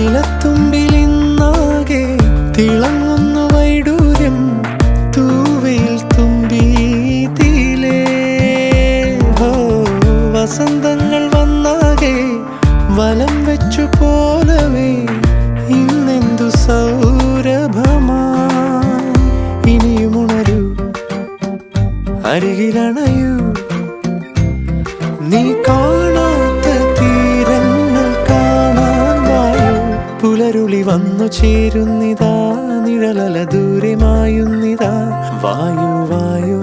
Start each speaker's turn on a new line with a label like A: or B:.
A: ഇലത്തുമ്പിലിന്നാകെ തിളങ്ങുന്നു വൈഡൂര്യം തൂവയിൽ തുമ്പീതിലേ. വസന്തങ്ങൾ വന്നാകെ വലം വെച്ചു പോലവേ ഇന്നെന്തു സൗരഭമാ. ഇനിയുമുണരൂ, അരികിലണയൂ, നീ കാണാത്ത തീരങ്ങൾ കാണാൻ വായു. പുലരുളി വന്നു ചേരുന്നിതാ, നിഴലല ദൂരെ മായുന്നിതാ. വായു വായോ